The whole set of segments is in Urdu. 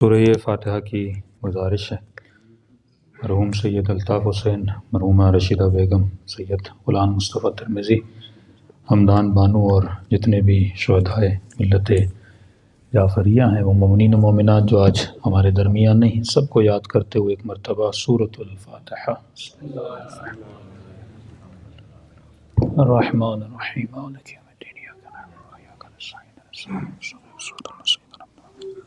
سورہ فاتحہ کی گزارش ہے۔ مرحوم سید الطاف حسین، مرحومہ رشیدہ بیگم، سید غلام مصطفیٰ ترمذی، حمدان بانو اور جتنے بھی شہدائے ملت جعفریہ ہیں، وہ مومنین و مومنات جو آج ہمارے درمیان نہیں، سب کو یاد کرتے ہوئے ایک مرتبہ سورۃ الفاتحہ۔ الرحمن الرحیم مالک یوم الدین، ایاک نعبد و ایاک نستعین، اهدنا الصراط المستقیم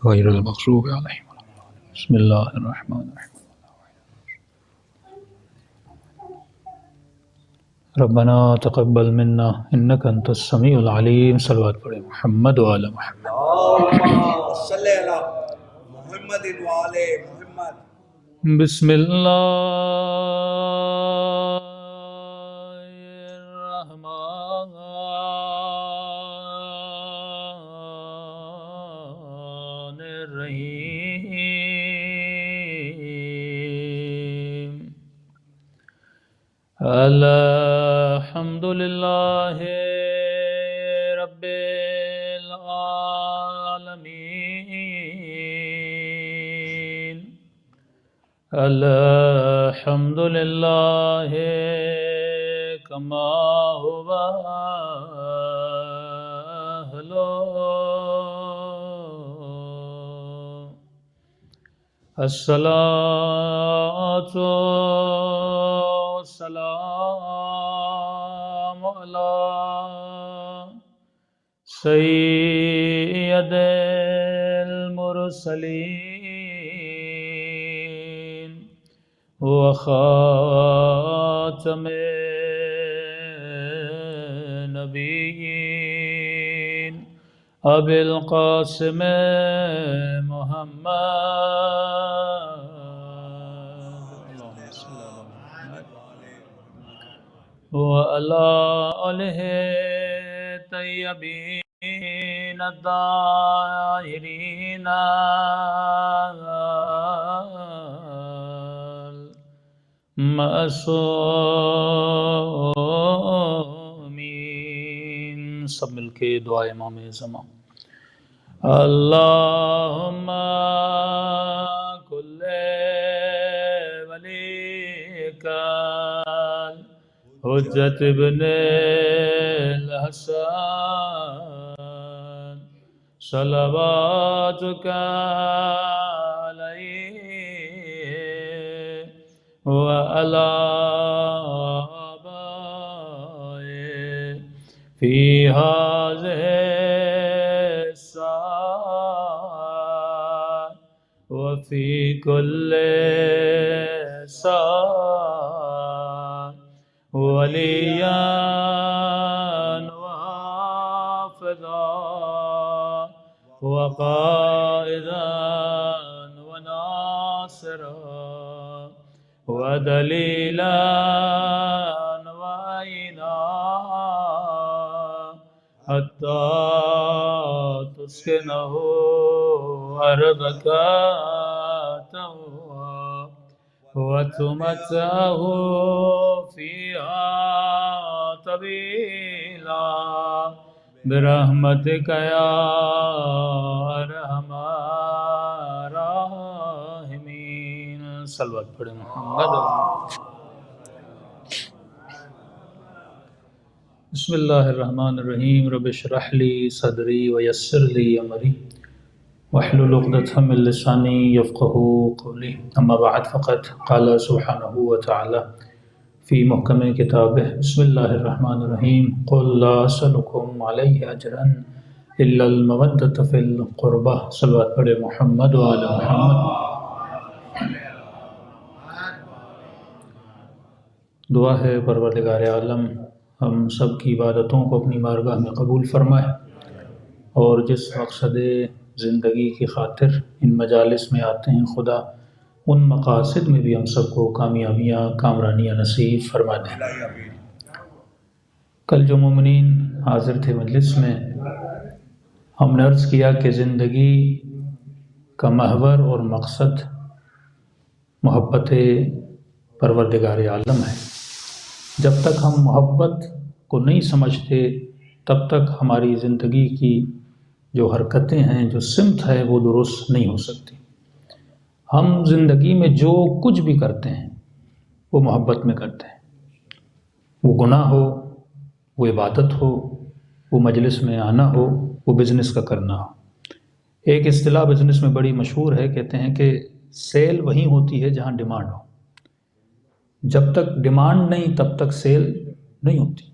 غیر المغضوب علیہم ولا الضالین۔ بسم اللہ الرحمن الرحیم۔ ربنا تقبل منا انک انت السمیع العلیم۔ صلوات پڑھیں محمد وعلی محمد۔ اللہم صلی علی محمد وعلی محمد۔ بسم اللہ الرحمن الرحیم۔ الحمد للہ رب العالمین۔ الحمد للہ کما هو اہلہ۔ الصلاۃ والسلام علی سید المرسلین وخاتم النبیین ابی القاسم محمد وعلی آلہ الطیبین الطاہرین المعصومین۔ سب مل کے دعا امام زمان۔ اللہم کل ولیک حجت ابن الحسن صلواتک علیہ وعلی آبائہ فی ہذہ الساعة وفی کل ساعة ولیاً وحافظا وقائدا وناصرا ودلیلا وعینا حتی تسکنہ أرضك طوعا وتمتعه فيها طويلا برحمتك يا أرحم الراحمين۔ صلوات پڑھیں محمد۔ بسم اللہ الرحمن الرحیم۔ رب اشرح لی صدری ویسر لی امری واحلل عقدۃ من لسانی یفقهوا قولی۔ اما بعد فقد قال سبحانہ وتعالی فی محکم کتابہ بسم اللہ الرحمن الرحیم قل لا اسألکم علیہ اجرا الا المودۃ فی القربہ۔ صلوات پڑھیں محمد وعلی محمد۔ دعا ہے پروردگار عالم ہم سب کی عبادتوں کو اپنی بارگاہ میں قبول فرمائے، اور جس مقصد زندگی کی خاطر ان مجالس میں آتے ہیں، خدا ان مقاصد میں بھی ہم سب کو کامیابیاں، کامرانیاں نصیب فرما دیں۔ کل جو مومنین حاضر تھے مجلس میں، ہم نے عرض کیا کہ زندگی کا محور اور مقصد محبت پروردگار عالم ہے۔ جب تک ہم محبت کو نہیں سمجھتے تب تک ہماری زندگی کی جو حرکتیں ہیں، جو سمت ہے، وہ درست نہیں ہو سکتی۔ ہم زندگی میں جو کچھ بھی کرتے ہیں وہ محبت میں کرتے ہیں، وہ گناہ ہو، وہ عبادت ہو، وہ مجلس میں آنا ہو، وہ بزنس کا کرنا ہو۔ ایک اصطلاح بزنس میں بڑی مشہور ہے، کہتے ہیں کہ سیل وہیں ہوتی ہے جہاں ڈیمانڈ ہو۔ جب تک ڈیمانڈ نہیں تب تک سیل نہیں ہوتی۔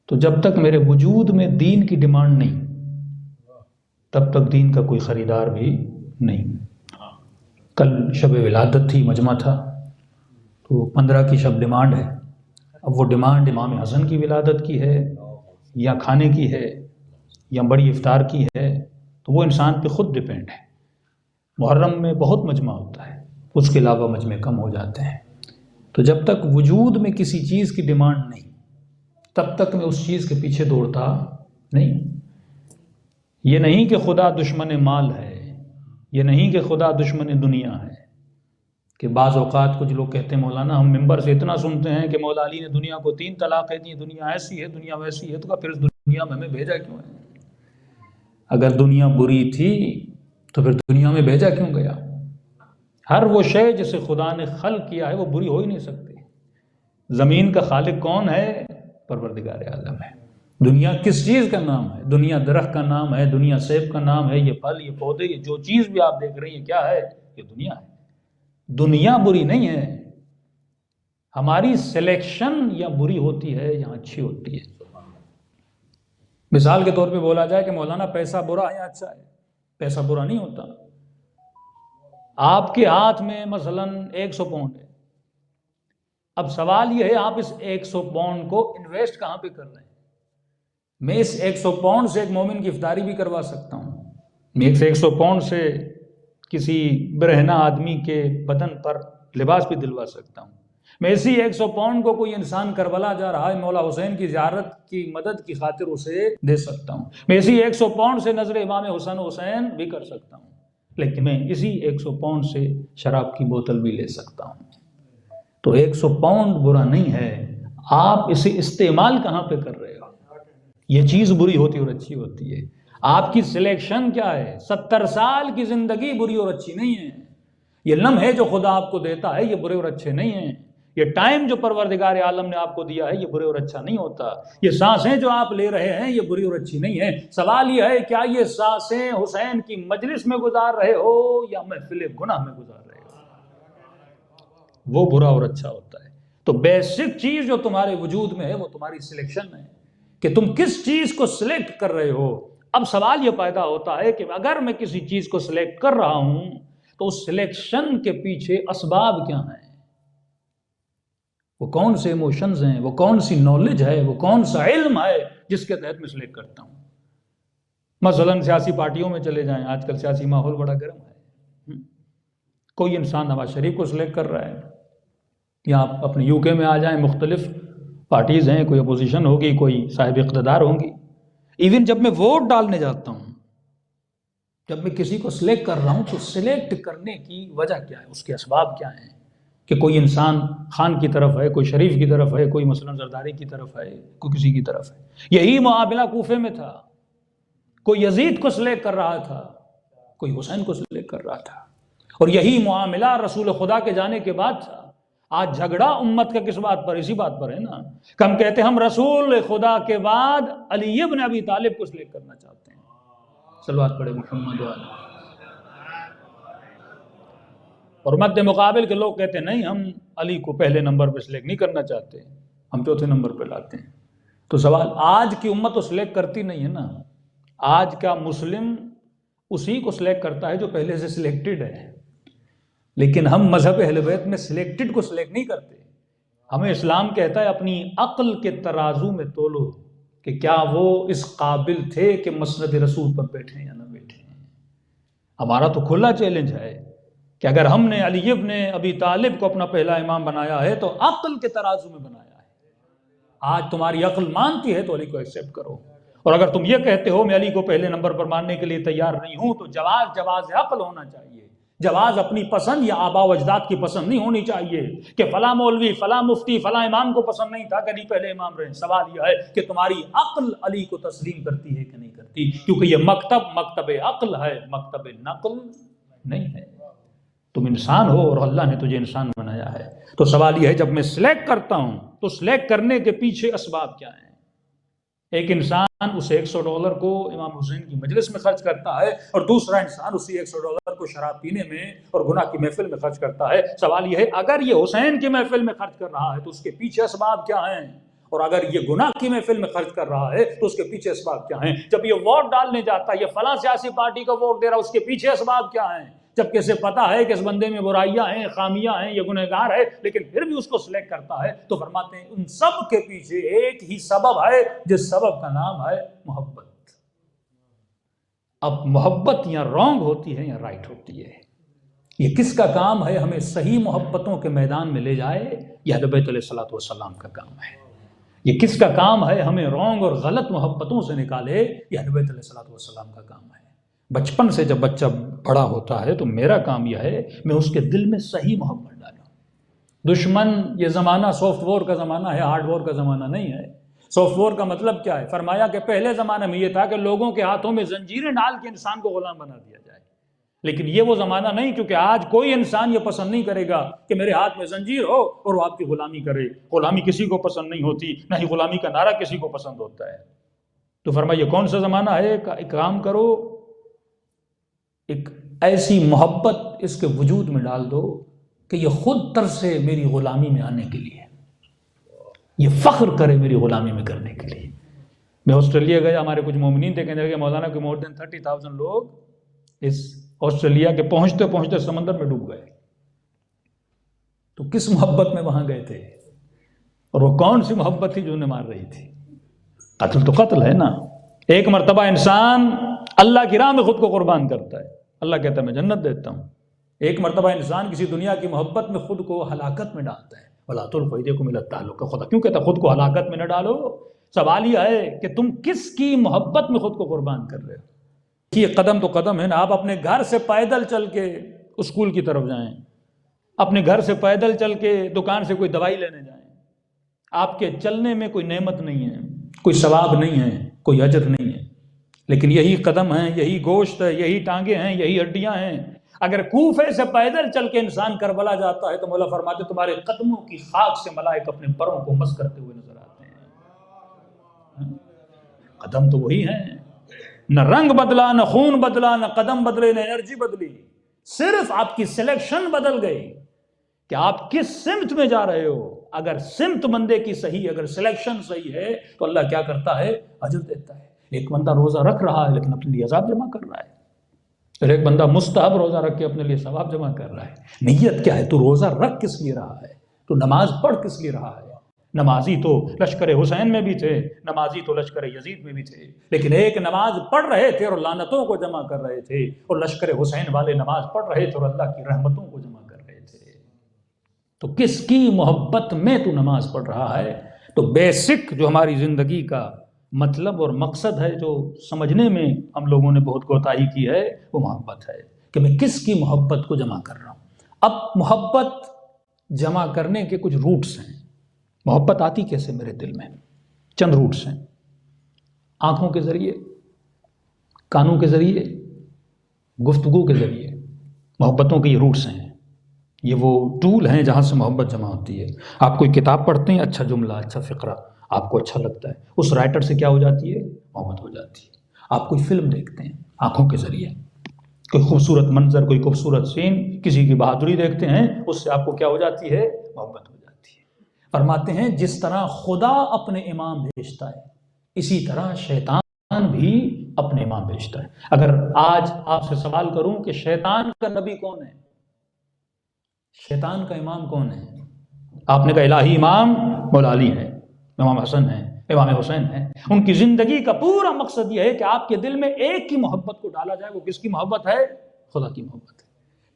تو جب تک میرے وجود میں دین کی ڈیمانڈ نہیں تب تک دین کا کوئی خریدار بھی نہیں۔ کل شب ولادت تھی، مجمع تھا، تو 15 کی شب ڈیمانڈ ہے۔ اب وہ ڈیمانڈ امام حسن کی ولادت کی ہے یا کھانے کی ہے یا بڑی افطار کی ہے، تو وہ انسان پہ خود ڈیپینڈ ہے۔ محرم میں بہت مجمع ہوتا ہے، اس کے علاوہ مجمع کم ہو جاتے ہیں۔ تو جب تک وجود میں کسی چیز کی ڈیمانڈ نہیں تب تک میں اس چیز کے پیچھے دوڑتا نہیں ہوں۔ یہ نہیں کہ خدا دشمن مال ہے، یہ نہیں کہ خدا دشمن دنیا ہے، کہ بعض اوقات کچھ لوگ کہتے ہیں مولانا ہم ممبر سے اتنا سنتے ہیں کہ مولا علی نے دنیا کو 3 طلاقیں دی، دنیا ایسی ہے، دنیا ویسی ہے، تو پھر اس دنیا میں ہمیں بھیجا کیوں ہے؟ اگر دنیا بری تھی تو پھر دنیا میں بھیجا کیوں گیا؟ ہر وہ شے جسے خدا نے خلق کیا ہے وہ بری ہو ہی نہیں سکتی۔ زمین کا خالق کون ہے؟ پروردگار عالم ہے۔ دنیا کس چیز کا نام ہے؟ دنیا درخت کا نام ہے، دنیا سیب کا نام ہے، یہ پھل، یہ پودے، یہ جو چیز بھی آپ دیکھ رہے ہیں یہ کیا ہے؟ یہ دنیا ہے۔ دنیا بری نہیں ہے، ہماری سلیکشن یا بری ہوتی ہے یا اچھی ہوتی ہے۔ مثال کے طور پہ بولا جائے کہ مولانا پیسہ برا ہے یا اچھا ہے؟ پیسہ برا نہیں ہوتا۔ آپ کے ہاتھ میں مثلا 100 پاؤنڈ ہے، اب سوال یہ ہے آپ اس 100 پاؤنڈ کو انویسٹ کہاں پہ کر رہے ہیں؟ میں اس 100 پاؤنڈ سے ایک مومن کی افطاری بھی کروا سکتا ہوں، میں 100 پاؤنڈ سے کسی برہنہ آدمی کے بدن پر لباس بھی دلوا سکتا ہوں، میں اسی 100 پاؤنڈ کو کوئی انسان کربلا جا رہا ہے مولا حسین کی زیارت کی مدد کی خاطر اسے دے سکتا ہوں، میں اسی 100 پاؤنڈ سے نظر امام حسین بھی کر سکتا ہوں، لیکن میں اسی 100 پاؤنڈ سے شراب کی بوتل بھی لے سکتا ہوں۔ تو 100 پاؤنڈ برا نہیں ہے، آپ اسے استعمال کہاں پہ کر رہے ہو؟ یہ چیز بری ہوتی اور اچھی ہوتی ہے۔ آپ کی سلیکشن کیا ہے؟ 70 سال کی زندگی بری اور اچھی نہیں ہے، یہ لمحے جو خدا آپ کو دیتا ہے یہ برے اور اچھے نہیں ہیں، یہ ٹائم جو پروردگار عالم نے آپ کو دیا ہے یہ برے اور اچھا نہیں ہوتا، یہ سانسیں جو آپ لے رہے ہیں یہ بری اور اچھی نہیں ہیں۔ سوال یہ ہے کیا یہ سانسیں حسین کی مجلس میں گزار رہے ہو یا محفل گناہ میں گزار رہے ہو؟ وہ برا اور اچھا ہوتا ہے۔ تو بیسک چیز جو تمہارے وجود میں ہے وہ تمہاری سلیکشن ہے کہ تم کس چیز کو سلیکٹ کر رہے ہو۔ اب سوال یہ پیدا ہوتا ہے کہ اگر میں کسی چیز کو سلیکٹ کر رہا ہوں تو اس سلیکشن کے پیچھے اسباب کیا ہیں؟ وہ کون سے ایموشنز ہیں، وہ کون سی نالج ہے، وہ کون سا علم ہے جس کے تحت میں سلیکٹ کرتا ہوں؟ مثلا سیاسی پارٹیوں میں چلے جائیں، آج کل سیاسی ماحول بڑا گرم ہے، کوئی انسان نواز شریف کو سلیکٹ کر رہا ہے، یا آپ اپنے یو کے میں آ جائیں، مختلف پارٹیز ہیں، کوئی اپوزیشن ہوگی، کوئی صاحب اقتدار ہوں گی۔ ایون جب میں ووٹ ڈالنے جاتا ہوں، جب میں کسی کو سلیکٹ کر رہا ہوں تو سلیکٹ کرنے کی وجہ کیا ہے، اس کے اسباب کیا ہیں؟ کہ کوئی انسان خان کی طرف ہے، کوئی شریف کی طرف ہے، کوئی مثلا زرداری کی طرف ہے، کوئی کسی کی طرف ہے۔ یہی معاملہ کوفے میں تھا، کوئی یزید کو سلیکٹ کر رہا تھا، کوئی حسین کو سلیکٹ کر رہا تھا، اور یہی معاملہ رسول خدا کے جانے کے بعد تھا۔ آج جھگڑا امت کا کس بات پر؟ اسی بات پر ہے نا کہ ہم کہتے ہیں ہم رسول خدا کے بعد علی ابن ابی طالب کو سلیکٹ کرنا چاہتے ہیں۔ صلوات پڑھے محمد علیہ۔ اور مد مقابل کے لوگ کہتے ہیں نہیں ہم علی کو پہلے نمبر پہ سلیکٹ نہیں کرنا چاہتے، ہم چوتھے نمبر پہ لاتے ہیں۔ تو سوال، آج کی امت تو سلیکٹ کرتی نہیں ہے نا، آج کا مسلم اسی کو سلیکٹ کرتا ہے جو پہلے سے سلیکٹڈ ہے، لیکن ہم مذہب اہل بیت میں سلیکٹڈ کو سلیکٹ نہیں کرتے۔ ہمیں اسلام کہتا ہے اپنی عقل کے ترازو میں تولو کہ کیا وہ اس قابل تھے کہ مسند رسول پر بیٹھیں یا نہ بیٹھیں۔ ہمارا تو کھلا چیلنج ہے کہ اگر ہم نے علی ابن ابی طالب کو اپنا پہلا امام بنایا ہے تو عقل کے ترازو میں بنایا ہے۔ آج تمہاری عقل مانتی ہے تو علی کو ایکسیپٹ کرو، اور اگر تم یہ کہتے ہو میں علی کو پہلے نمبر پر ماننے کے لیے تیار نہیں ہوں تو جواز عقل ہونا چاہیے، جواز اپنی پسند یا آبا و اجداد کی پسند نہیں ہونی چاہیے کہ فلاں مولوی، فلاں مفتی، فلاں امام کو پسند نہیں تھا کہ علی پہلے امام رہے۔ سوال یہ ہے کہ تمہاری عقل علی کو تسلیم کرتی ہے کہ نہیں کرتی، کیونکہ یہ مکتب عقل ہے، مکتب نقل نہیں ہے۔ تم انسان ہو اور اللہ نے تجھے انسان بنایا ہے. تو سوال یہ ہے جب میں سلیکٹ کرتا ہوں تو سلیکٹ کرنے کے پیچھے اسباب کیا ہیں؟ ایک انسان اس $100 کو امام حسین کی مجلس میں خرچ کرتا ہے اور دوسرا انسان اسی $100 کو شراب پینے میں اور گناہ کی محفل میں خرچ کرتا ہے. سوال یہ ہے اگر یہ حسین کی محفل میں خرچ کر رہا ہے تو اس کے پیچھے اسباب کیا ہیں؟ اور اگر یہ گناہ کی محفل میں خرچ کر رہا ہے تو اس کے پیچھے اسباب کیا ہیں؟ جب یہ ووٹ ڈالنے جاتا ہے، یہ فلاں سیاسی پارٹی کا ووٹ دے رہا ہے، اس کے پیچھے اسباب کیا ہیں؟ جبکہ اسے پتا ہے کہ اس بندے میں برائیاں ہیں، خامیاں ہیں، یہ گنہگار ہے، لیکن پھر بھی اس کو سلیکٹ کرتا ہے. تو فرماتے ہیں ان سب کے پیچھے ایک ہی سبب ہے، جس سبب کا نام ہے محبت. اب محبت یا رانگ ہوتی ہے یا رائٹ ہوتی ہے، یہ کس کا کام ہے؟ ہمیں صحیح محبتوں کے میدان میں لے جائے، یہ اہل بیت علیہ الصلوۃ والسلام کا کام ہے. یہ کس کا کام ہے؟ ہمیں رانگ اور غلط محبتوں سے نکالے، یہ اہل بیت علیہ الصلوۃ والسلام کا کام ہے. بچپن سے جب بچہ بڑا ہوتا ہے تو میرا کام یہ ہے میں اس کے دل میں صحیح محبت ڈالوں. دشمن، یہ زمانہ سافٹ ویئر کا زمانہ ہے، ہارڈ ویئر کا زمانہ نہیں ہے. سافٹ ویئر کا مطلب کیا ہے؟ فرمایا کہ پہلے زمانے میں یہ تھا کہ لوگوں کے ہاتھوں میں زنجیریں ڈال کے انسان کو غلام بنا دیا جائے، لیکن یہ وہ زمانہ نہیں، کیونکہ آج کوئی انسان یہ پسند نہیں کرے گا کہ میرے ہاتھ میں زنجیر ہو اور وہ آپ کی غلامی کرے. غلامی کسی کو پسند نہیں ہوتی، نہ ہی غلامی کا نعرہ کسی کو پسند ہوتا ہے. تو فرمایا یہ کون سا زمانہ ہے؟ ایک کام کرو، ایک ایسی محبت اس کے وجود میں ڈال دو کہ یہ خود ترسے میری غلامی میں آنے کے لیے، یہ فخر کرے میری غلامی میں کرنے کے لیے. میں آسٹریلیا گیا، ہمارے کچھ مومنین تھے، کہنے لگے مولانا کہ مور دین 30,000 لوگ اس آسٹریلیا کے پہنچتے پہنچتے سمندر میں ڈوب گئے. تو کس محبت میں وہاں گئے تھے؟ اور وہ کون سی محبت تھی جو انہیں مار رہی تھی؟ قتل تو قتل ہے نا. ایک مرتبہ انسان اللہ کی راہ میں خود کو قربان کرتا ہے، اللہ کہتا ہے میں جنت دیتا ہوں. ایک مرتبہ انسان کسی دنیا کی محبت میں خود کو ہلاکت میں ڈالتا ہے. وَلَا تُلْقُوا أَيْدِيَكُمْ إِلَى التَّهْلُكَةِ. خدا کیوں کہتا ہے خود کو ہلاکت میں نہ ڈالو؟ سوال یہ ہے کہ تم کس کی محبت میں خود کو قربان کر رہے ہو؟ یہ قدم تو قدم ہے نا. آپ اپنے گھر سے پیدل چل کے اسکول کی طرف جائیں، اپنے گھر سے پیدل چل کے دکان سے کوئی دوائی لینے جائیں، آپ کے چلنے میں کوئی نعمت نہیں ہے، کوئی ثواب نہیں ہے، کوئی اجر نہیں ہے، لیکن یہی قدم ہیں، یہی گوشت ہے، یہی ٹانگیں ہیں، یہی ہڈیاں ہیں. اگر کوفے سے پیدل چل کے انسان کربلا جاتا ہے تو مولا فرماتے تمہارے قدموں کی خاک سے ملائک اپنے پروں کو مس کرتے ہوئے نظر آتے ہیں. قدم تو وہی ہیں، نہ رنگ بدلا، نہ خون بدلا، نہ قدم بدلے، نہ انرجی بدلی، صرف آپ کی سلیکشن بدل گئی کہ آپ کس سمت میں جا رہے ہو. اگر سمت بندے کی صحیح، اگر سلیکشن صحیح ہے تو اللہ کیا کرتا ہے؟ اجر دیتا ہے. ایک بندہ روزہ رکھ رہا ہے لیکن اپنے لیے عذاب جمع کر رہا ہے، اور ایک بندہ مستحب روزہ رکھ کے اپنے لیے ثواب جمع کر رہا ہے. نیت کیا ہے؟ تو روزہ رکھ کس لیے رہا ہے؟ تو نماز پڑھ کس لیے رہا ہے؟ نمازی تو لشکر حسین میں بھی تھے، نمازی تو لشکر یزید میں بھی تھے، لیکن ایک نماز پڑھ رہے تھے اور لعنتوں کو جمع کر رہے تھے، اور لشکر حسین والے نماز پڑھ رہے تھے اور اللہ کی رحمتوں کو جمع کر رہے تھے. تو کس کی محبت میں تو نماز پڑھ رہا ہے؟ تو بیسک جو ہماری زندگی کا مطلب اور مقصد ہے، جو سمجھنے میں ہم لوگوں نے بہت کوتاہی کی ہے، وہ محبت ہے کہ میں کس کی محبت کو جمع کر رہا ہوں. اب محبت جمع کرنے کے کچھ روٹس ہیں. محبت آتی کیسے میرے دل میں؟ چند روٹس ہیں. آنکھوں کے ذریعے، کانوں کے ذریعے، گفتگو کے ذریعے. محبتوں کے یہ روٹس ہیں، یہ وہ ٹول ہیں جہاں سے محبت جمع ہوتی ہے. آپ کوئی کتاب پڑھتے ہیں، اچھا جملہ، اچھا فقرہ آپ کو اچھا لگتا ہے، اس رائٹر سے کیا ہو جاتی ہے؟ محبت ہو جاتی ہے. آپ کوئی فلم دیکھتے ہیں آنکھوں کے ذریعے، کوئی خوبصورت منظر، کوئی خوبصورت سین، کسی کی بہادری دیکھتے ہیں، اس سے آپ کو کیا ہو جاتی ہے؟ محبت ہو جاتی ہے. فرماتے ہیں جس طرح خدا اپنے امام بھیجتا ہے، اسی طرح شیطان بھی اپنے امام بھیجتا ہے. اگر آج آپ سے سوال کروں کہ شیطان کا نبی کون ہے، شیطان کا امام کون ہے، آپ نے کہا الہی امام مولا علی ہے، امام حسن ہے، امام حسین ہے. ان کی زندگی کا پورا مقصد یہ ہے کہ آپ کے دل میں ایک کی محبت کو ڈالا جائے. وہ کس کی محبت ہے؟ خدا کی محبت ہے.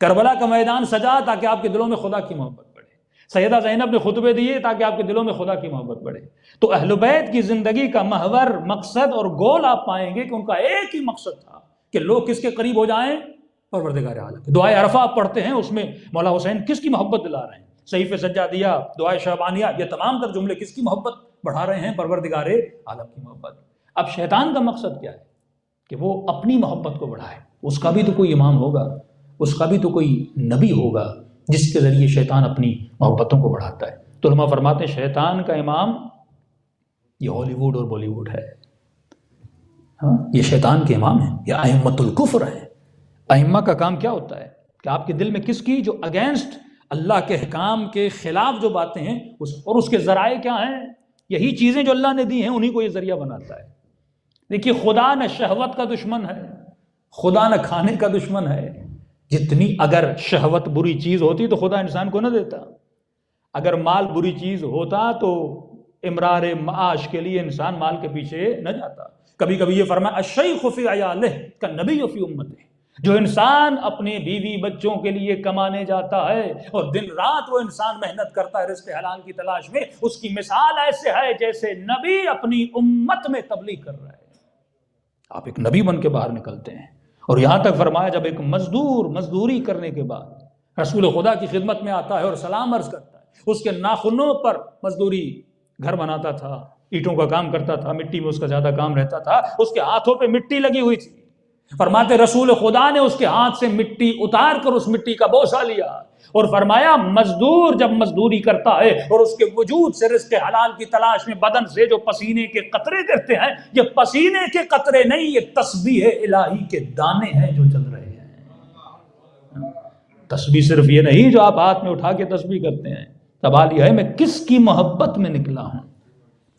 کربلا کا میدان سجا تاکہ آپ کے دلوں میں خدا کی محبت بڑھے. سیدہ زینب نے خطبے دیے تاکہ آپ کے دلوں میں خدا کی محبت بڑھے. تو اہل بیت کی زندگی کا محور، مقصد اور گول آپ پائیں گے کہ ان کا ایک ہی مقصد تھا کہ لوگ کس کے قریب ہو جائیں؟ پروردگار عالم. دعائے عرفہ آپ پڑھتے ہیں، اس میں مولا حسین کس کی محبت دلا رہے ہیں؟ صحیفہ سجادیہ، دعائے شعبانیہ، یہ تمام تر جملے کس کی محبت بڑھا رہے ہیں؟ پروردگار عالم کی محبت. اب شیطان کا مقصد کیا ہے؟ کہ وہ اپنی محبت کو بڑھائے. اس کا بھی تو کوئی امام ہوگا. اس کا بھی تو کوئی نبی ہوگا جس کے ذریعے شیطان اپنی محبتوں کو بڑھاتا ہے. تو علماء فرماتے ہیں شیطان کا امام یہ ہالی ووڈ اور بالی ووڈ ہے. ہاں یہ شیطان کے امام ہیں، یہ ائمۃ الکفر ہیں. ائمہ کا کام کیا ہوتا ہے کہ آپ کے دل میں کس کی جو اگینسٹ اللہ کے حکام کے خلاف جو باتیں ہیں اور اس کے ذرائع کیا ہیں، یہی چیزیں جو اللہ نے دی ہیں انہی کو یہ ذریعہ بناتا ہے. دیکھیے خدا نہ شہوت کا دشمن ہے، خدا نہ کھانے کا دشمن ہے. جتنی اگر شہوت بری چیز ہوتی تو خدا انسان کو نہ دیتا. اگر مال بری چیز ہوتا تو امرار معاش کے لیے انسان مال کے پیچھے نہ جاتا. کبھی کبھی یہ فرمایا الشیخ فی عیالہ کالنبی فی امتہ، جو انسان اپنے بیوی بچوں کے لیے کمانے جاتا ہے اور دن رات وہ انسان محنت کرتا ہے رزق حلال کی تلاش میں، اس کی مثال ایسے ہے جیسے نبی اپنی امت میں تبلیغ کر رہا ہے. آپ ایک نبی بن کے باہر نکلتے ہیں. اور یہاں تک فرمایا جب ایک مزدور مزدوری کرنے کے بعد رسول خدا کی خدمت میں آتا ہے اور سلام عرض کرتا ہے، اس کے ناخنوں پر مزدوری گھر بناتا تھا، اینٹوں کا کام کرتا تھا، مٹی میں اس کا زیادہ کام رہتا تھا، اس کے ہاتھوں پہ مٹی لگی ہوئی تھی. فرماتے رسول خدا نے اس کے ہاتھ سے مٹی اتار کر اس مٹی کا بوسہ لیا اور فرمایا مزدور جب مزدوری کرتا ہے اور اس کے وجود سے رزق حلال کی تلاش میں بدن سے جو پسینے کے قطرے کرتے ہیں، یہ پسینے کے قطرے نہیں، یہ تسبیح الہی کے دانے ہیں جو چل رہے ہیں. تسبیح صرف یہ نہیں جو آپ ہاتھ میں اٹھا کے تسبیح کرتے ہیں. سوال یہ ہے میں کس کی محبت میں نکلا ہوں.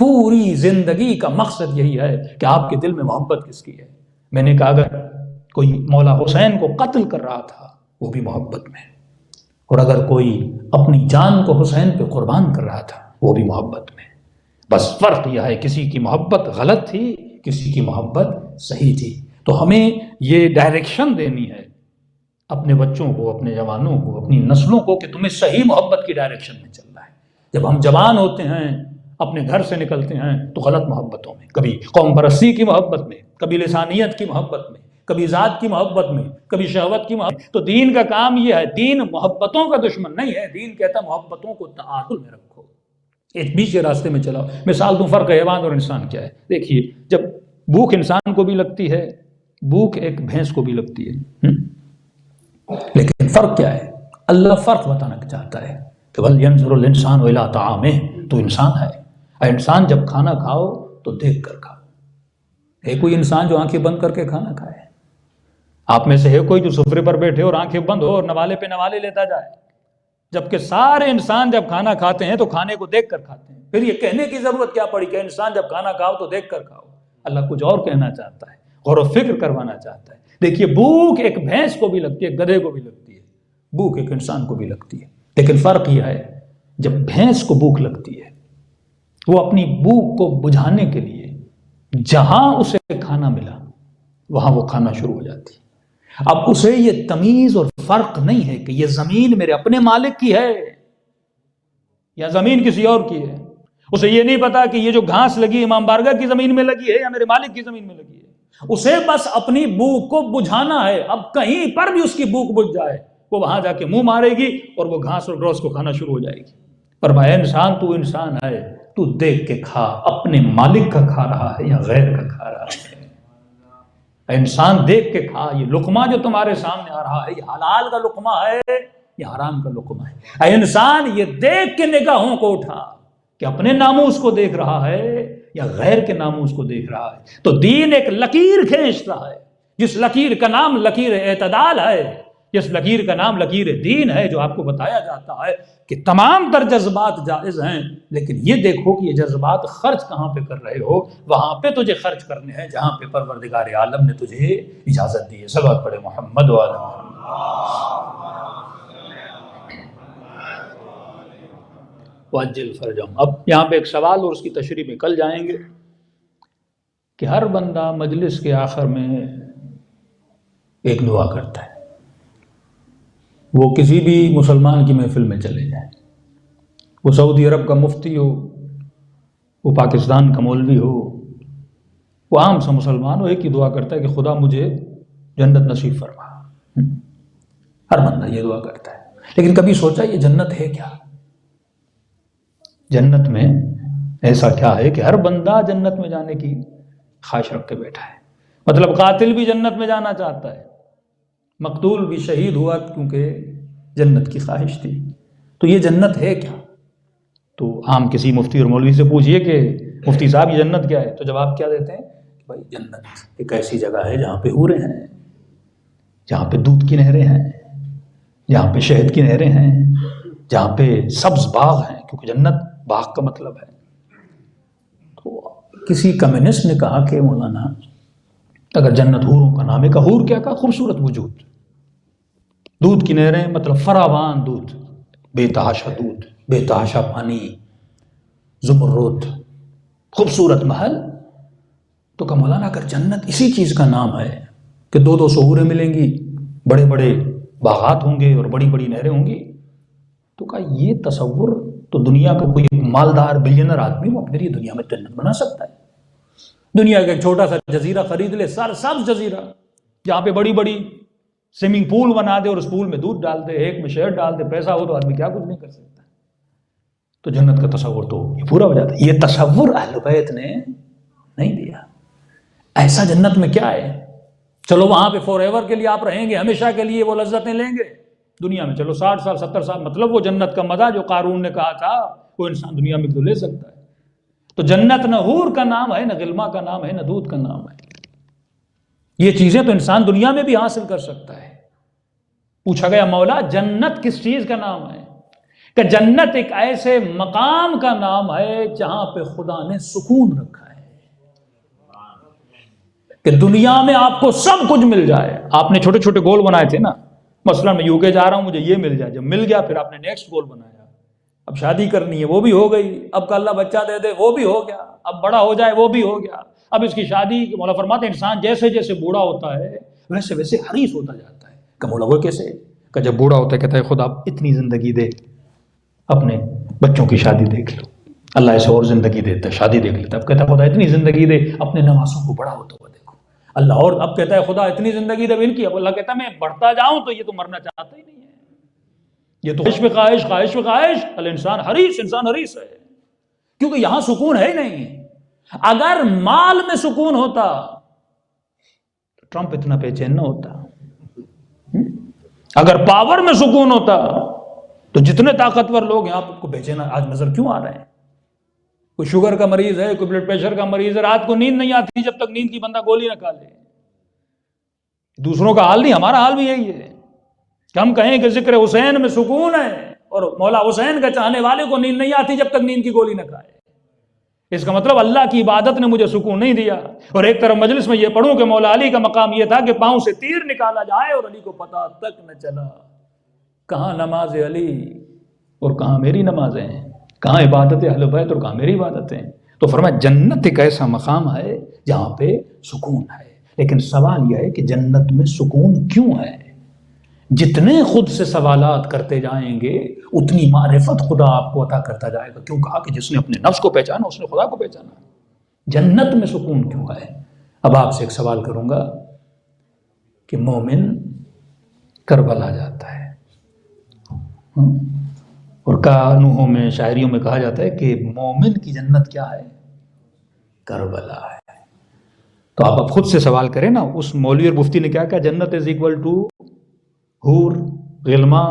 پوری زندگی کا مقصد یہی ہے کہ آپ کے دل میں محبت کس کی ہے. میں نے کہا اگر کوئی مولا حسین کو قتل کر رہا تھا وہ بھی محبت میں، اور اگر کوئی اپنی جان کو حسین پہ قربان کر رہا تھا وہ بھی محبت میں. بس فرق یہ ہے کسی کی محبت غلط تھی، کسی کی محبت صحیح تھی. تو ہمیں یہ ڈائریکشن دینی ہے اپنے بچوں کو، اپنے جوانوں کو، اپنی نسلوں کو کہ تمہیں صحیح محبت کی ڈائریکشن میں چلنا ہے. جب ہم جوان ہوتے ہیں اپنے گھر سے نکلتے ہیں تو غلط محبتوں میں، کبھی قوم پرستی کی محبت میں، کبھی لسانیت کی محبت میں، کبھی ذات کی محبت میں، کبھی شہوت کی محبت. تو دین کا کام یہ ہے، دین محبتوں کا دشمن نہیں ہے. دین کہتا محبتوں کو تعادل میں رکھو، ایک بیچ کے راستے میں چلاؤ. مثال دوں فرق حیوان اور انسان کیا ہے. دیکھیے جب بھوک انسان کو بھی لگتی ہے، بھوک ایک بھینس کو بھی لگتی ہے، لیکن فرق کیا ہے؟ اللہ فرق بتانا چاہتا ہے کہ وَلْيَنْظُرُ الْإِنسَانُ إِلَىٰ طَعَامِهِ، تو انسان ہے. انسان جب کھانا کھاؤ تو دیکھ کر کھاؤ. ہے کوئی انسان جو آنکھیں بند کر کے کھانا کھائے؟ آپ میں سے ہے کوئی جو سفرے پر بیٹھے اور آنکھیں بند ہو اور نوالے پہ نوالے لیتا جائے؟ جبکہ سارے انسان جب کھانا کھاتے ہیں تو کھانے کو دیکھ کر کھاتے ہیں. پھر یہ کہنے کی ضرورت کیا پڑی کہ انسان جب کھانا کھاؤ تو دیکھ کر کھاؤ؟ اللہ کچھ اور کہنا چاہتا ہے، غور و فکر کروانا چاہتا ہے. دیکھیے بھوک ایک بھینس کو بھی لگتی ہے، گدھے کو بھی لگتی ہے، بھوک ایک انسان کو بھی لگتی ہے. لیکن فرق یہ ہے جب بھینس کو بھوک لگتی ہے وہ اپنی بھوک کو بجھانے کے لیے جہاں اسے کھانا ملا وہاں وہ کھانا شروع ہو جاتی ہے. اب اسے یہ تمیز اور فرق نہیں ہے کہ یہ زمین میرے اپنے مالک کی ہے یا زمین کسی اور کی ہے. اسے یہ نہیں پتا کہ یہ جو گھاس لگی امام بارگاہ کی زمین میں لگی ہے یا میرے مالک کی زمین میں لگی ہے. اسے بس اپنی بھوک کو بجھانا ہے. اب کہیں پر بھی اس کی بھوک بجھ جائے وہ وہاں جا کے منہ مارے گی اور وہ گھاس اور گروس کو کھانا شروع ہو جائے گی. فرمایا انسان تو انسان ہے، تو دیکھ کے کھا، اپنے مالک کا کھا رہا ہے یا غیر کا کھا رہا ہے. انسان دیکھ کے کھا. یہ لقمہ جو تمہارے سامنے آ رہا ہے یہ حلال کا لقمہ ہے یا حرام کا لقمہ ہے؟ اے انسان یہ دیکھ کے نگاہوں کو اٹھا کہ اپنے ناموس کو دیکھ رہا ہے یا غیر کے ناموس کو دیکھ رہا ہے. تو دین ایک لکیر کھینچتا ہے، جس لکیر کا نام لکیر اعتدال ہے، جس لکیر کا نام لکیر دین ہے، جو آپ کو بتایا جاتا ہے کہ تمام تر جذبات جائز ہیں، لیکن یہ دیکھو کہ یہ جذبات خرچ کہاں پہ کر رہے ہو. وہاں پہ تجھے خرچ کرنے ہیں جہاں پہ پروردگار عالم نے تجھے اجازت دی ہے. صلوات پڑھے محمد و آل محمد. وَعَجِّلْ فَرْجَهُمْ. اب یہاں پہ ایک سوال اور اس کی تشریح میں کل جائیں گے کہ ہر بندہ مجلس کے آخر میں ایک دعا کرتا ہے. وہ کسی بھی مسلمان کی محفل میں چلے جائیں، وہ سعودی عرب کا مفتی ہو، وہ پاکستان کا مولوی ہو، وہ عام سا مسلمان ہو، ایک ہی دعا کرتا ہے کہ خدا مجھے جنت نصیب فرما. ہر بندہ یہ دعا کرتا ہے. لیکن کبھی سوچا یہ جنت ہے کیا؟ جنت میں ایسا کیا ہے کہ ہر بندہ جنت میں جانے کی خواہش رکھ کے بیٹھا ہے؟ مطلب قاتل بھی جنت میں جانا چاہتا ہے، مقتول بھی شہید ہوا کیونکہ جنت کی خواہش تھی. تو یہ جنت ہے کیا؟ تو عام کسی مفتی اور مولوی سے پوچھئے کہ مفتی صاحب یہ جنت کیا ہے، تو جواب کیا دیتے ہیں؟ بھائی جنت ایک ایسی جگہ ہے جہاں پہ حوریں ہیں، جہاں پہ دودھ کی نہریں ہیں، جہاں پہ شہد کی نہریں ہیں، جہاں پہ سبز باغ ہیں، کیونکہ جنت باغ کا مطلب ہے. تو کسی کمیونسٹ نے کہا کہ مولانا اگر جنت حوروں کا نام ہے، کہ حور کیا کہا؟ خوبصورت وجود، دودھ کی نہریں مطلب فراوان دودھ، بے تحاشا دودھ، بے تحاشا پانی، زمرد، خوبصورت محل. تو کہ مولانا اگر جنت اسی چیز کا نام ہے کہ 200 حوریں ملیں گی، بڑے بڑے باغات ہوں گے اور بڑی بڑی نہریں ہوں گی، تو کہا یہ تصور تو دنیا کا کوئی مالدار بلینر آدمی وہ اپنے لیے دنیا میں جنت بنا سکتا ہے. دنیا کا ایک چھوٹا سا جزیرہ خرید لے، سبز جزیرہ، جہاں پہ بڑی بڑی سوئمنگ پول بنا دے اور اس پول میں دودھ ڈال دے، ایک میں شہد ڈال دے، پیسہ ہو تو آدمی کیا کچھ نہیں کر سکتا. تو جنت کا تصور تو یہ پورا ہو جاتا ہے. یہ تصور اہل بیت نے نہیں دیا. ایسا جنت میں کیا ہے؟ چلو وہاں پہ فور ایور کے لیے آپ رہیں گے، ہمیشہ کے لیے وہ لذتیں لیں گے. دنیا میں چلو 60 سال 70 سال، مطلب وہ جنت کا مزہ جو قارون نے کہا تھا وہ انسان دنیا میں تو لے سکتا ہے. تو جنت نہ حور کا نام ہے، نہ غلما کا نام ہے، نہ دودھ کا نام ہے. یہ چیزیں تو انسان دنیا میں بھی حاصل کر سکتا ہے. پوچھا گیا مولا جنت کس چیز کا نام ہے؟ کہ جنت ایک ایسے مقام کا نام ہے جہاں پہ خدا نے سکون رکھا ہے کہ دنیا میں آپ کو سب کچھ مل جائے. آپ نے چھوٹے چھوٹے گول بنائے تھے نا، مثلا میں UK جا رہا ہوں، مجھے یہ مل جائے. جب مل گیا پھر آپ نے نیکسٹ گول بنایا، اب شادی کرنی ہے، وہ بھی ہو گئی. اب کا اللہ بچہ دے دے، وہ بھی ہو گیا. اب بڑا ہو جائے، وہ بھی ہو گیا. اب اس کی شادی، مولا فرماتے ہیں انسان جیسے جیسے بوڑھا ہوتا ہے ویسے ویسے حریص ہوتا جاتا ہے. کہ مولا وہ کیسے؟ کہ جب بوڑھا ہوتا ہے کہتا ہے خدا اتنی زندگی دے، اپنے بچوں کی شادی دیکھ لو. اللہ ایسے اور زندگی دیتا ہے، شادی دیکھ لیتا ہے. اب کہتا ہے خدا اتنی زندگی دے، اپنے نواسوں کو بڑا ہوتا ہوا دیکھو. اللہ اور اب کہتا ہے خدا اتنی زندگی دے ان کی. اب اللہ کہتا ہے میں بڑھتا جاؤں تو یہ تو مرنا چاہتا ہی نہیں ہے. یہ تو خواہش پہ خواہش، خواہش پہ خواہش. الانسان حریص، انسان حریص ہے کیونکہ یہاں سکون ہے ہی نہیں. اگر مال میں سکون ہوتا تو ٹرمپ اتنا بے چین نہ ہوتا. اگر پاور میں سکون ہوتا تو جتنے طاقتور لوگ ہیں آپ کو بے چین آج نظر کیوں آ رہے ہیں؟ کوئی شوگر کا مریض ہے، کوئی بلڈ پریشر کا مریض ہے، رات کو نیند نہیں آتی جب تک نیند کی بندہ گولی نہ کھا لے. دوسروں کا حال نہیں، ہمارا حال بھی یہی ہے کہ ہم کہیں کہ ذکر حسین میں سکون ہے اور مولا حسین کا چاہنے والے کو نیند نہیں آتی جب تک نیند کی گولی نہ کھائے. اس کا مطلب اللہ کی عبادت نے مجھے سکون نہیں دیا. اور ایک طرف مجلس میں یہ پڑھوں کہ مولا علی کا مقام یہ تھا کہ پاؤں سے تیر نکالا جائے اور علی کو پتہ تک نہ چلا کہاں نماز علی اور کہاں میری نمازیں ہیں، کہاں عبادت اہل بیت اور کہاں میری عبادتیں. تو فرمایا جنت ایک ایسا مقام ہے جہاں پہ سکون ہے. لیکن سوال یہ ہے کہ جنت میں سکون کیوں ہے؟ جتنے خود سے سوالات کرتے جائیں گے اتنی معرفت خدا آپ کو عطا کرتا جائے گا. کیوں کہا کہ جس نے اپنے نفس کو پہچانا اس نے خدا کو پہچانا. جنت میں سکون کیوں ہے؟ اب آپ سے ایک سوال کروں گا کہ مومن کربلا جاتا ہے اور کانوحوں میں شاعریوں میں کہا جاتا ہے کہ مومن کی جنت کیا ہے؟ کربلا ہے. تو آپ اب خود سے سوال کریں نا. اس مولوی اور مفتی نے کیا کہا؟ جنت از اکول ٹو حور، غلما،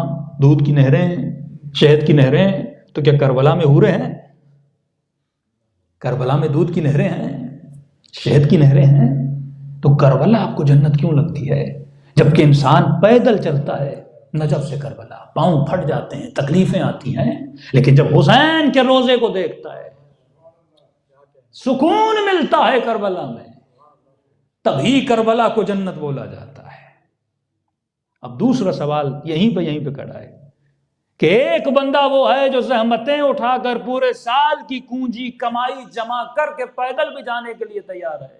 دودھ کی نہریں، شہد کی نہریں. تو کیا کربلا میں حوریں ہیں؟ کربلا میں دودھ کی نہریں ہیں، شہد کی نہریں ہیں. تو کربلا آپ کو جنت کیوں لگتی ہے جبکہ انسان پیدل چلتا ہے نجف سے کربلا، پاؤں پھٹ جاتے ہیں، تکلیفیں آتی ہیں، لیکن جب حسین کے روزے کو دیکھتا ہے سکون ملتا ہے کربلا میں، تبھی کربلا کو جنت بولا جاتا ہے. اب دوسرا سوال یہیں پہ کھڑا ہے کہ ایک بندہ وہ ہے جو زحمتیں اٹھا کر پورے سال کی کنجی کمائی جمع کر کے پیدل بھی جانے کے لیے تیار ہے،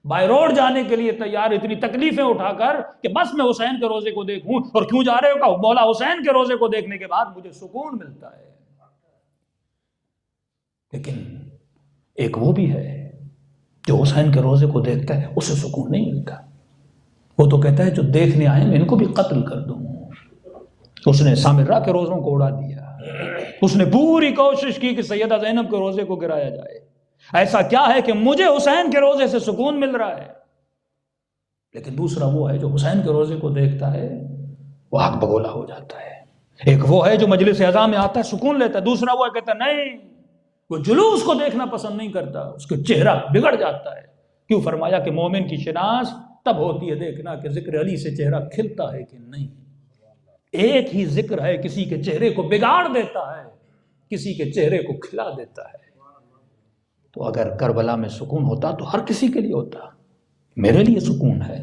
بائی روڈ جانے کے لیے تیار، اتنی تکلیفیں اٹھا کر کہ بس میں حسین کے روزے کو دیکھوں. اور کیوں جا رہے ہو؟ کہ مولا حسین کے روزے کو دیکھنے کے بعد مجھے سکون ملتا ہے. لیکن ایک وہ بھی ہے جو حسین کے روزے کو دیکھتا ہے اسے سکون نہیں ملتا. وہ تو کہتا ہے جو دیکھنے آئے میں ان کو بھی قتل کر دوں. اس نے سامرہ کے روزوں کو اڑا دیا، اس نے پوری کوشش کی کہ سیدہ زینب کے روزے کو گرایا جائے. ایسا کیا ہے کہ مجھے حسین کے روزے سے سکون مل رہا ہے؟ لیکن دوسرا وہ ہے جو حسین کے روزے کو دیکھتا ہے وہ آگ بگولا ہو جاتا ہے. ایک وہ ہے جو مجلس اعزاء میں آتا ہے سکون لیتا ہے، دوسرا وہ ہے کہتا ہے نہیں، وہ جلوس کو دیکھنا پسند نہیں کرتا، اس کا چہرہ بگڑ جاتا ہے. کیوں؟ فرمایا کہ مومن کی شناس تب ہوتی ہے دیکھنا کہ ذکر علی سے چہرہ کھلتا ہے کہ نہیں. ایک ہی ذکر ہے کسی کے چہرے کو بگاڑ دیتا ہے، کسی کے چہرے کو کھلا دیتا ہے. تو اگر کربلا میں سکون ہوتا تو ہر کسی کے لیے ہوتا. میرے لیے سکون ہے،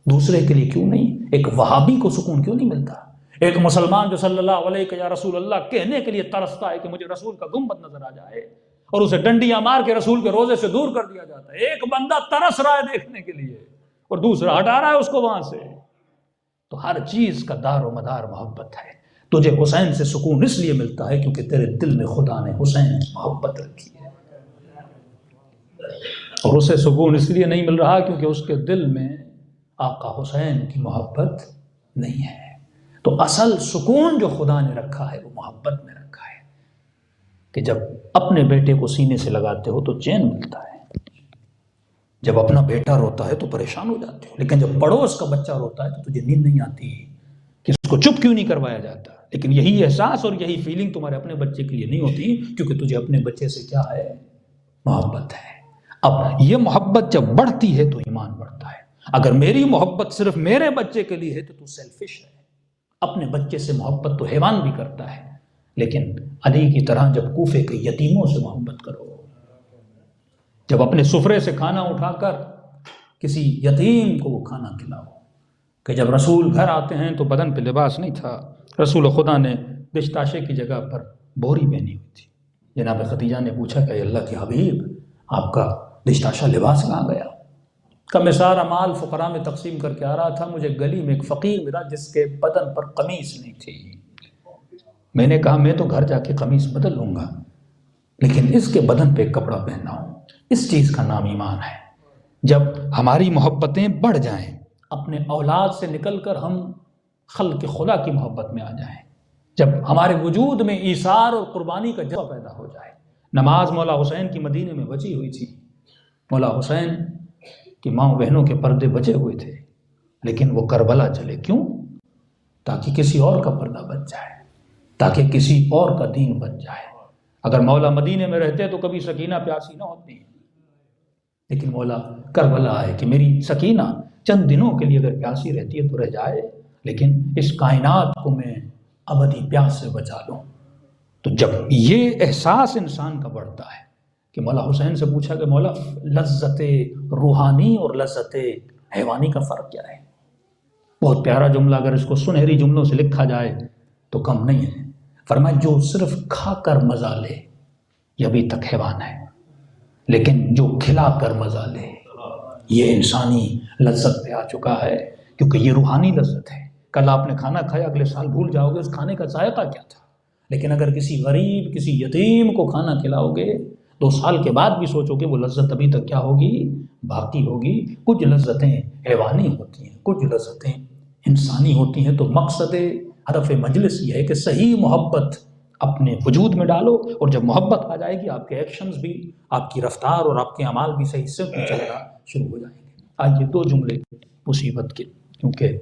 دوسرے کے لیے کیوں نہیں؟ ایک وہابی کو سکون کیوں نہیں ملتا؟ ایک مسلمان جو صلی اللہ علیہ کہ یا رسول اللہ کہنے کے لیے ترستا ہے کہ مجھے رسول کا گنبد نظر آ جائے، اور اسے ڈنڈیاں مار کے رسول کے روزے سے دور کر دیا جاتا ہے. ایک بندہ ترس رہا ہے دیکھنے کے لیے اور دوسرا ہٹا رہا ہے اس کو وہاں سے. تو ہر چیز کا دار و مدار محبت ہے. تجھے حسین سے سکون اس لیے ملتا ہے کیونکہ تیرے دل میں خدا نے حسین کی محبت رکھی ہے، اور اسے سکون اس لیے نہیں مل رہا کیونکہ اس کے دل میں آقا حسین کی محبت نہیں ہے. تو اصل سکون جو خدا نے رکھا ہے وہ محبت میں رکھا ہے کہ جب اپنے بیٹے کو سینے سے لگاتے ہو تو چین ملتا ہے، جب اپنا بیٹا روتا ہے تو پریشان ہو جاتے ہو، لیکن جب پڑوس کا بچہ روتا ہے تو تجھے نیند نہیں آتی کہ اس کو چپ کیوں نہیں کروایا جاتا. لیکن یہی احساس اور یہی فیلنگ تمہارے اپنے بچے کے لیے نہیں ہوتی کیونکہ تجھے اپنے بچے سے کیا ہے؟ محبت ہے. اب یہ محبت جب بڑھتی ہے تو ایمان بڑھتا ہے. اگر میری محبت صرف میرے بچے کے لیے ہے تو سیلفش ہے. اپنے بچے سے محبت تو حیوان بھی کرتا ہے، لیکن علی کی طرح جب کوفے کے یتیموں سے محبت کرو، جب اپنے سفرے سے کھانا اٹھا کر کسی یتیم کو وہ کھانا کھلاؤ. کہ جب رسول گھر آتے ہیں تو بدن پہ لباس نہیں تھا، رسول خدا نے دشتاشے کی جگہ پر بوری پہنی ہوئی تھی. جناب خدیجہ نے پوچھا کہ اللہ کے حبیب آپ کا دشتاشا لباس کہاں گیا؟ کہ میں سارا مال فقراء میں تقسیم کر کے آ رہا تھا، مجھے گلی میں ایک فقیر ملا جس کے بدن پر قمیص نہیں تھی. میں نے کہا میں تو گھر جا کے قمیص بدل لوں گا، لیکن اس کے بدن پہ ایک کپڑا پہننا ہوں. اس چیز کا نام ایمان ہے. جب ہماری محبتیں بڑھ جائیں، اپنے اولاد سے نکل کر ہم خلق خدا کی محبت میں آ جائیں، جب ہمارے وجود میں ایثار اور قربانی کا جذبہ پیدا ہو جائے. نماز مولا حسین کی مدینے میں بچی ہوئی تھی. مولا حسین کی ماں بہنوں کے پردے بچے ہوئے تھے، لیکن وہ کربلا چلے. کیوں؟ تاکہ کسی اور کا پردہ بچ جائے، تاکہ کسی اور کا دین بچ جائے. اگر مولا مدینے میں رہتے تو کبھی سکینہ پیاسی نہ ہوتی، لیکن مولا کربلا ہے کہ میری سکینہ چند دنوں کے لیے اگر پیاسی رہتی ہے تو رہ جائے، لیکن اس کائنات کو میں ابدی پیاس سے بچا لوں. تو جب یہ احساس انسان کا بڑھتا ہے کہ مولا حسین سے پوچھا کہ مولا لذت روحانی اور لذت حیوانی کا فرق کیا ہے؟ بہت پیارا جملہ، اگر اس کو سنہری جملوں سے لکھا جائے تو کم نہیں ہے. فرمایا جو صرف کھا کر مزہ لے یہ ابھی تک حیوان ہے، لیکن جو کھلا کر مزہ لے یہ انسانی لذت پہ آ چکا ہے، کیونکہ یہ روحانی لذت ہے. کل آپ نے کھانا کھایا، اگلے سال بھول جاؤ گے اس کھانے کا ذائقہ کیا تھا. لیکن اگر کسی غریب کسی یتیم کو کھانا کھلاؤ گے 2 سال کے بعد بھی سوچو گے وہ لذت ابھی تک کیا ہوگی؟ باقی ہوگی. کچھ لذتیں حیوانی ہوتی ہیں، کچھ لذتیں انسانی ہوتی ہیں. تو مقصد ہدف مجلس یہ ہے کہ صحیح محبت اپنے وجود میں ڈالو، اور جب محبت آ جائے گی آپ کے ایکشنز بھی، آپ کی رفتار اور آپ کے اعمال بھی صحیح سے چلنا شروع ہو جائیں گے. آج یہ 2 جملے مصیبت کے، کیونکہ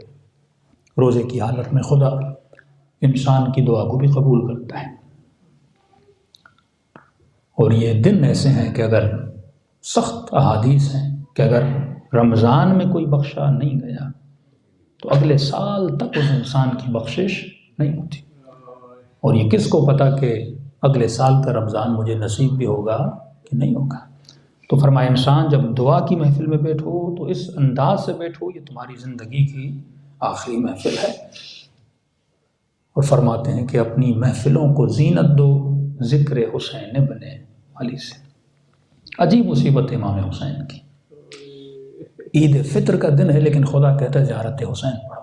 روزے کی حالت میں خدا انسان کی دعا کو بھی قبول کرتا ہے. اور یہ دن ایسے ہیں کہ اگر سخت احادیث ہیں کہ اگر رمضان میں کوئی بخشا نہیں گیا تو اگلے سال تک اس انسان کی بخشش نہیں ہوتی. اور یہ کس کو پتا کہ اگلے سال کا رمضان مجھے نصیب بھی ہوگا کہ نہیں ہوگا. تو فرمایا انسان جب دعا کی محفل میں بیٹھو تو اس انداز سے بیٹھو یہ تمہاری زندگی کی آخری محفل ہے. اور فرماتے ہیں کہ اپنی محفلوں کو زینت دو ذکر حسین ابن علی سے. عجیب مصیبت امام حسین کی. عید فطر کا دن ہے لیکن خدا کہتا ہے زیارت حسین پڑھو.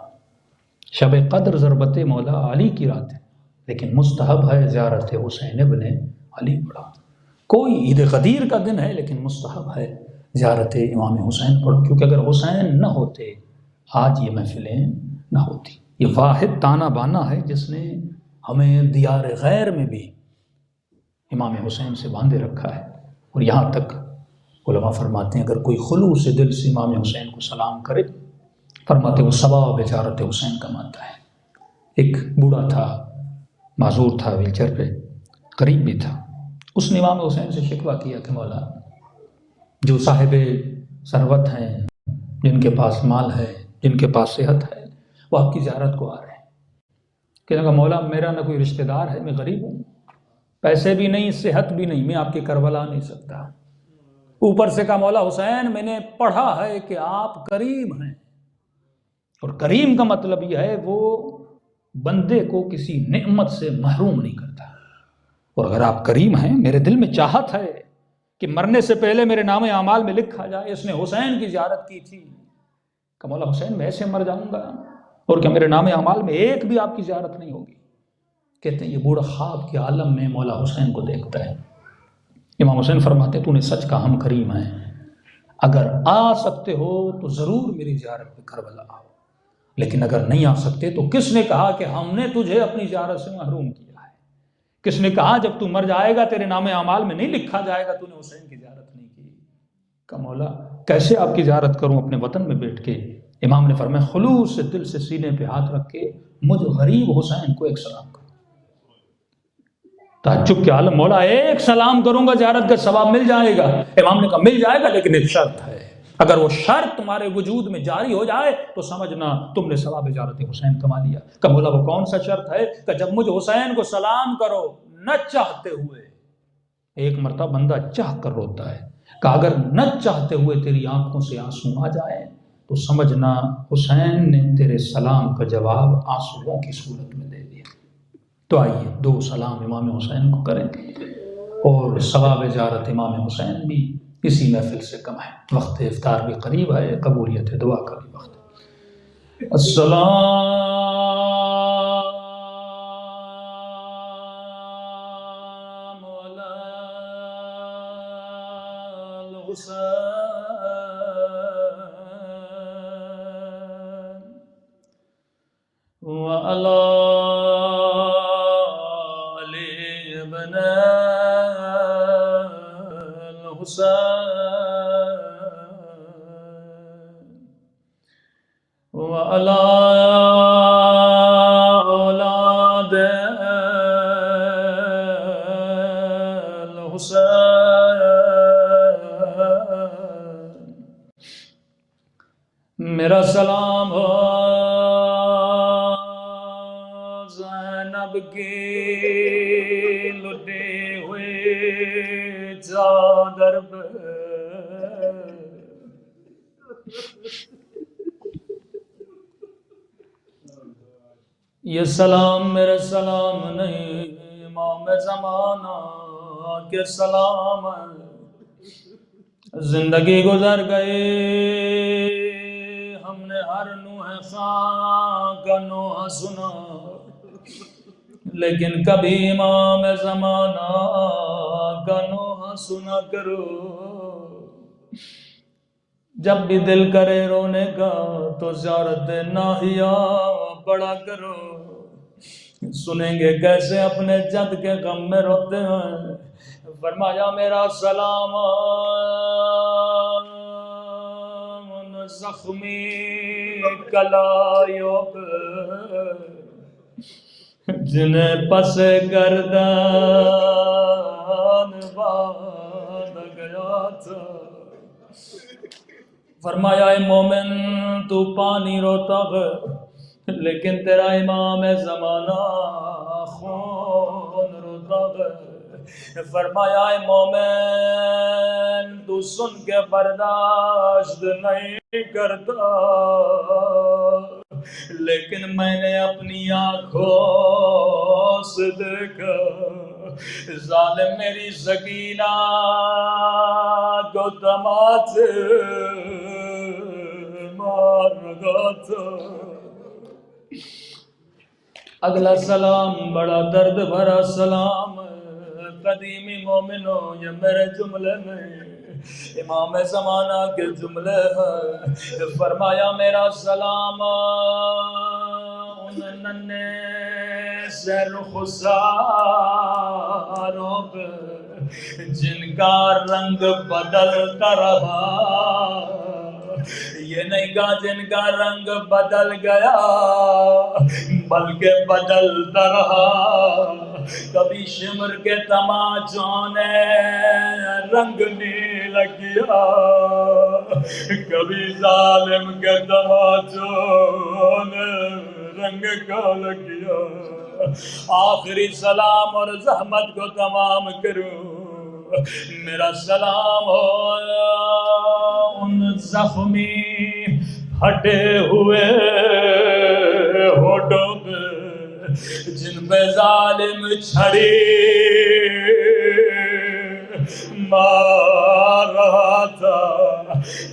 شب قدر ضربت مولا علی کی رات ہے لیکن مستحب ہے زیارت حسین ابن علی پڑھو. کوئی عید غدیر کا دن ہے لیکن مستحب ہے زیارت امام حسین پڑھو، کیونکہ اگر حسین نہ ہوتے آج یہ محفلیں نہ ہوتی. یہ واحد تانا بانا ہے جس نے ہمیں دیار غیر میں بھی امام حسین سے باندھے رکھا ہے. اور یہاں تک علماء فرماتے ہیں اگر کوئی خلوص دل سے امام حسین کو سلام کرے فرماتے وہ ثواب زیارت حسین کماتا ہے۔ ایک بوڑھا تھا، معذور تھا، ویل چیئر پہ، غریب بھی تھا۔ اس نے امام حسین سے شکوہ کیا کہ مولا، جو صاحب ثروت ہیں، جن کے پاس مال ہے، جن کے پاس صحت ہے، وہ آپ کی زیارت کو آ رہے ہیں۔ کہنے لگا مولا میرا نہ کوئی رشتہ دار ہے، میں غریب ہوں، پیسے بھی نہیں، صحت بھی نہیں، میں آپ کی کربلا نہیں سکتا۔ اوپر سے کہا مولا حسین میں نے پڑھا ہے کہ آپ کریم ہیں، اور کریم کا مطلب یہ ہے وہ بندے کو کسی نعمت سے محروم نہیں کرتا، اور اگر آپ کریم ہیں، میرے دل میں چاہت ہے کہ مرنے سے پہلے میرے نام اعمال میں لکھا جائے اس نے حسین کی زیارت کی تھی۔ کہ مولا حسین میں ایسے مر جاؤں گا اور کیا میرے نام اعمال میں ایک بھی آپ کی زیارت نہیں ہوگی؟ کہتے ہیں یہ بوڑھا خواب کے عالم میں مولا حسین کو دیکھتا ہے۔ امام حسین فرماتے تو نے سچ کہا، ہم کریم ہیں، اگر آ سکتے ہو تو ضرور میری زیارت پہ کربلا آؤ، لیکن اگر نہیں آ سکتے تو کس نے کہا کہ ہم نے تجھے اپنی زیارت سے محروم کیا ہے؟ کس نے کہا جب تو مر جائے گا تیرے نام اعمال میں نہیں لکھا جائے گا تو نے حسین کی زیارت نہیں کی؟ کہ مولا کیسے آپ کی زیارت کروں اپنے وطن میں بیٹھ کے؟ امام نے فرمایا خلوص سے دل سے سینے پہ ہاتھ رکھ کے مجھ غریب حسین کو ایک سلام کرو۔ تعجب کے عالم، مولا ایک سلام کروں گا زیارت کا ثواب مل جائے گا؟ امام نے کہا مل جائے گا، لیکن ایک شرط ہے، اگر وہ شرط تمہارے وجود میں جاری ہو جائے تو سمجھنا تم نے ثواب زیارت حسین کما لیا۔ کہ مولا وہ کون سا شرط ہے؟ کہ جب مجھ حسین کو سلام کرو نہ چاہتے ہوئے، ایک مرتبہ بندہ چاہ کر روتا ہے، کہ اگر نہ چاہتے ہوئے تیری آنکھوں سے آنسو آ جائے تو سمجھنا حسین نے تیرے سلام کا جواب آنسوؤں کی صورت میں دے دیا۔ تو آئیے 2 سلام امام حسین کو کریں اور ثواب زیارت امام حسین بھی اسی محفل سے کمائیں۔ وقت افطار بھی قریب ہے، قبولیت دعا کا بھی وقت ہے۔ السلام علی الحسین وعلی علی ابن الحسین وعلی اولاد الحسین۔ میرا سلام ہو زینب کی لٹی ہوئی چادر پہ، یہ سلام میرے سلام نہیں، امام زمانہ کے سلام ہے۔ زندگی گزر گئی، ہم نے ہر نوح خاں کا نوحہ سنا، لیکن کبھی امام زمانہ کا نوحہ سنا کرو۔ جب بھی دل کرے رونے کا تو زیارت ناہیہ پڑھا کرو، سنیں گے کیسے اپنے جد کے غم میں روتے ہیں۔ فرمایا میرا سلام ان زخمی کلائیوں پہ جنہیں پس گردن باندھ گیا تھا۔ فرمایا اے مومن تو پانی روتا ہے، لیکن تیرا امام زمانہ خون روتا ہے۔ فرمایا اے مومن تو سن کے برداشت نہیں کرتا، لیکن میں نے اپنی آنکھوں سے دیکھا ظالم میری سکینہ کو تماچے مار رہا تھا۔ اگلا سلام بڑا درد بھرا سلام ہے، قدیمی مومنوں یہ میرے جملے نہیں، امام زمانہ کے جملے ہیں۔ فرمایا میرا سلام ان ننھے سے رخساروں پہ جن کا رنگ بدلتا رہا، یہ نہیں کہا جن کا رنگ بدل گیا بلکہ بدلتا رہا. کبھی شمر کے تماچوں نے رنگ نیلا کیا, کبھی ظالم کے تماچوں نے رنگ کالا کیا. آخری سلام اور زحمت کو تمام کروں, میرا سلام ہو ان زخمی پھٹے ہوئے ہونٹوں پہ جن پہ ظالم چھڑی مار رہا تھا.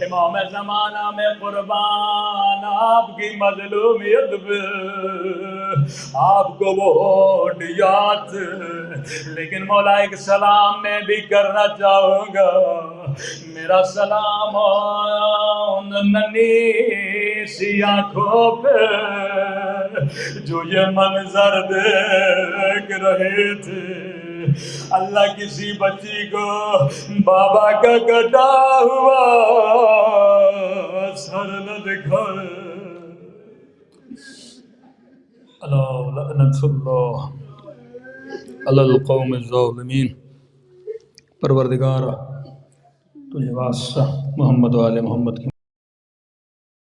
امام زمانہ میں قربان آپ کی مظلومیت پہ آپ کو وہ ہونٹ یاد, لیکن مولا ایک سلام میں بھی کرنا چاہوں گا. میرا سلام ان ننھی سی آنکھوں پہ جو یہ منظر دیکھ رہے تھے. اللہ کسی بچی کو بابا کا کٹا ہوا سر نہ دکھائے. لعنت اللہ علی القوم الظالمین. پروردگار تجھے واسطہ محمد و آل محمد کی